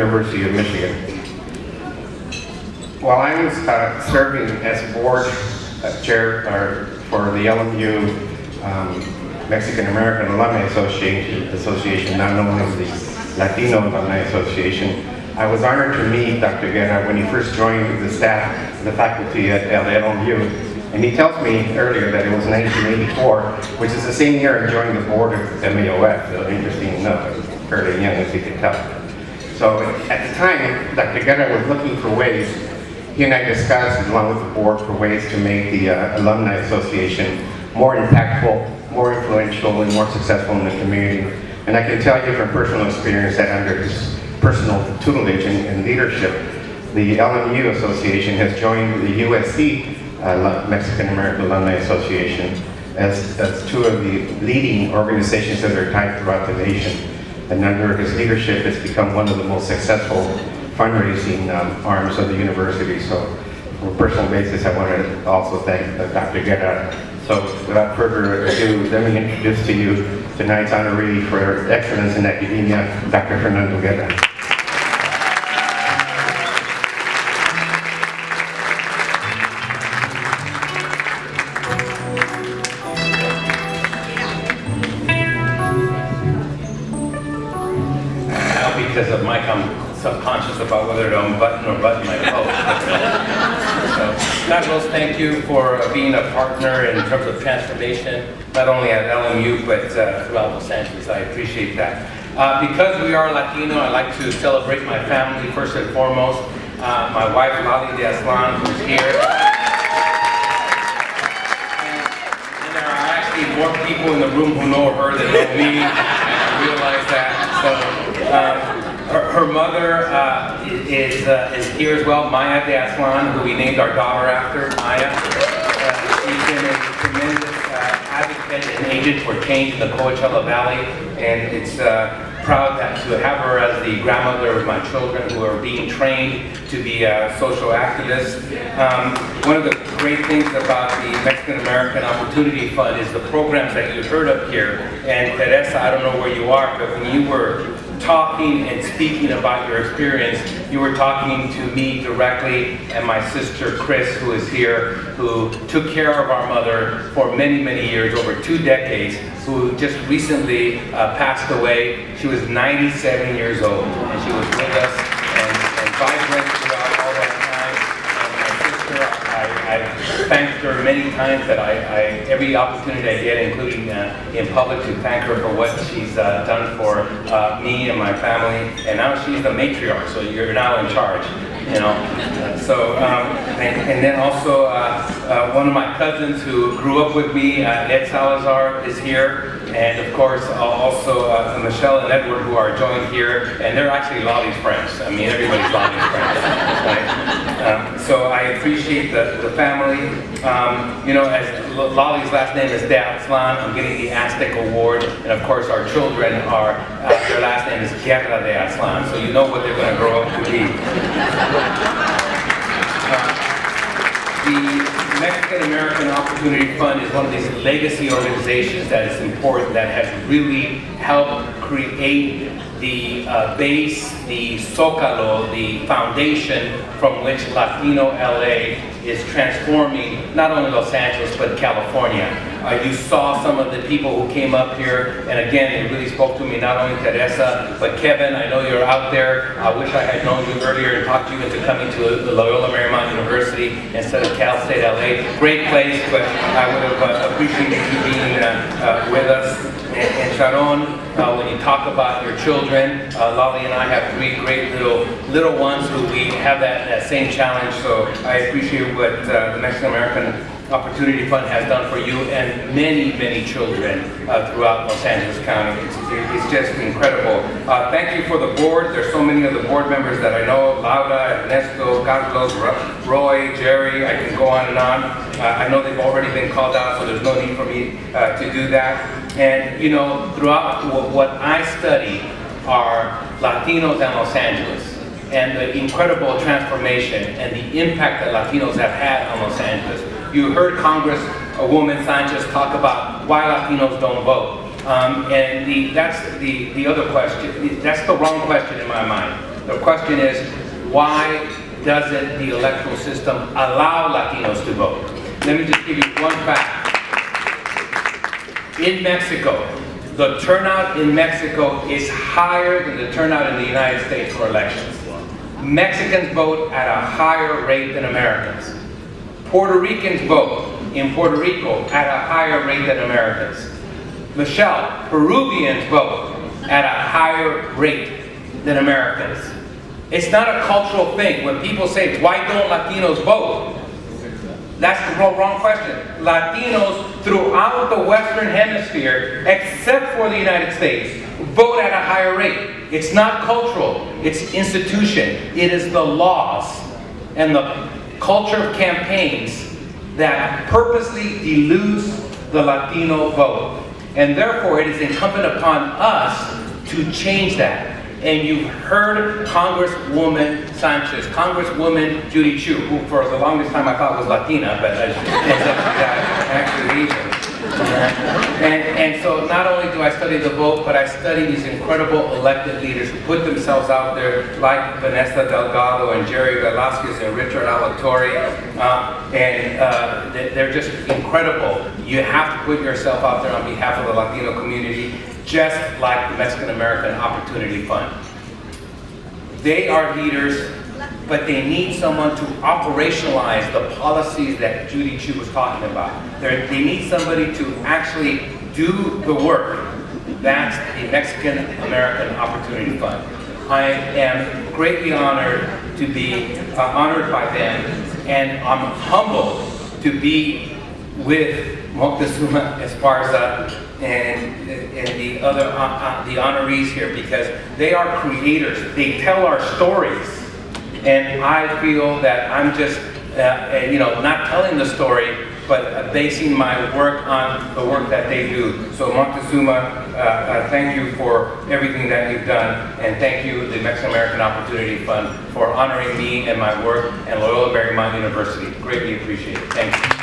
University of Michigan. While I was serving as board chair for the LMU Mexican American Alumni Association, now known as the Latino Alumni Association, I was honored to meet Dr. Guerra when he first joined the staff, the faculty at LMU. And he tells me earlier that it was 1984, which is the same year I joined the board of MAOF. So interesting enough, I was fairly young, as you can tell. So at the time, Dr. Guerra was looking for ways. He and I discussed, along with the board, for ways to make the Alumni Association more impactful, more influential, and more successful in the community. And I can tell you from personal experience that under his personal tutelage and leadership, the LMU Association has joined the USC Mexican American Alumni Association as two of the leading organizations of their type throughout the nation. And under his leadership, it's become one of the most successful fundraising arms of the university. So, on a personal basis, I want to also thank Dr. Guerra. So, without further ado, let me introduce to you tonight's honoree for excellence in academia, Dr. Fernando Guerra. Because of Mike, I'm subconscious about whether to unbutton or button my coat. So, Carlos, thank you for being a partner in terms of transformation, not only at LMU, but throughout Los Angeles. I appreciate that. Because we are Latino, I like to celebrate my family first and foremost. My wife, Lali de Aslan, who's here. And there are actually more people in the room who know her than know me. I realize that. So, her mother is here as well, Maya de Aslan, who we named our daughter after, Maya. She's been a tremendous advocate and agent for change in the Coachella Valley, and it's proud to have her as the grandmother of my children who are being trained to be social activists. One of the great things about the Mexican American Opportunity Fund is the programs that you heard up here. And Teresa, I don't know where you are, but when you were talking and speaking about your experience, you were talking to me directly and my sister Chris, who is here, who took care of our mother for many, many years, over 2 decades, who just recently passed away. She was 97 years old, and she was with us and vibrant throughout all that time. And my sister, I thanked her many times that every opportunity I get, including in public, to thank her for what she's done for me and my family. And now she's the matriarch, so you're now in charge, you know. And then also one of my cousins who grew up with me, Ed Salazar, is here. And of course, also Michelle and Edward, who are joined here, and they're actually Lolly's friends. I mean, everybody's Lolly's friends, right? So I appreciate the family. You know, as Lolly's last name is De Aslan, I'm getting the Aztec Award, and of course, our children are their last name is Guerra de Aslan, so you know what they're going to grow up to be. The Mexican American Opportunity Fund is one of these legacy organizations that is important, that has really helped create the base, the zócalo, the foundation from which Latino LA is transforming not only Los Angeles but California. You saw some of the people who came up here, and again, it really spoke to me, not only Teresa, but Kevin, I know you're out there. I wish I had known you earlier and talked you into coming to Loyola Marymount University instead of Cal State LA. Great place, but I would have appreciated you being with us. And Sharon, when you talk about your children, Lolly and I have 3 great little ones who we have that same challenge. So I appreciate what the Mexican American Opportunity Fund has done for you and many, many children throughout Los Angeles County. It's just incredible. Thank you for the board. There's so many of the board members that I know: Laura, Ernesto, Carlos, Roy, Jerry. I can go on and on. I know they've already been called out, so there's no need for me to do that. And you know, throughout what I study are Latinos in Los Angeles, and the incredible transformation and the impact that Latinos have had on Los Angeles. You heard Congresswoman Sanchez talk about why Latinos don't vote. And that's the other question. That's the wrong question in my mind. The question is, why doesn't the electoral system allow Latinos to vote? Let me just give you one fact. In Mexico, the turnout in Mexico is higher than the turnout in the United States for elections. Mexicans vote at a higher rate than Americans. Puerto Ricans vote in Puerto Rico at a higher rate than Americans. Michelle, Peruvians vote at a higher rate than Americans. It's not a cultural thing. When people say, why don't Latinos vote? That's the wrong question. Latinos throughout the Western Hemisphere, except for the United States, vote at a higher rate. It's not cultural, it's institution. It is the laws and the culture of campaigns that purposely dilute the Latino vote. And therefore, it is incumbent upon us to change that. And you've heard Congresswoman Sanchez, Congresswoman Judy Chu, who for the longest time I thought was Latina, but actually Asian. And so not only do I study the vote, but I study these incredible elected leaders who put themselves out there, like Vanessa Delgado and Jerry Velazquez and Richard Alatorre, they're just incredible. You have to put yourself out there on behalf of the Latino community, just like the Mexican American Opportunity Fund. They are leaders, but they need someone to operationalize the policies that Judy Chu was talking about. They need somebody to actually do the work. That's the Mexican American Opportunity Fund. I am greatly honored to be honored by them, and I'm humbled to be with Moctezuma Esparza and the other the honorees here, because they are creators. They tell our stories, and I feel that I'm just not telling the story, but basing my work on the work that they do. So Moctezuma, thank you for everything that you've done, and thank you, the Mexican American Opportunity Fund, for honoring me and my work, and Loyola Marymount University. Greatly appreciate it. Thank you.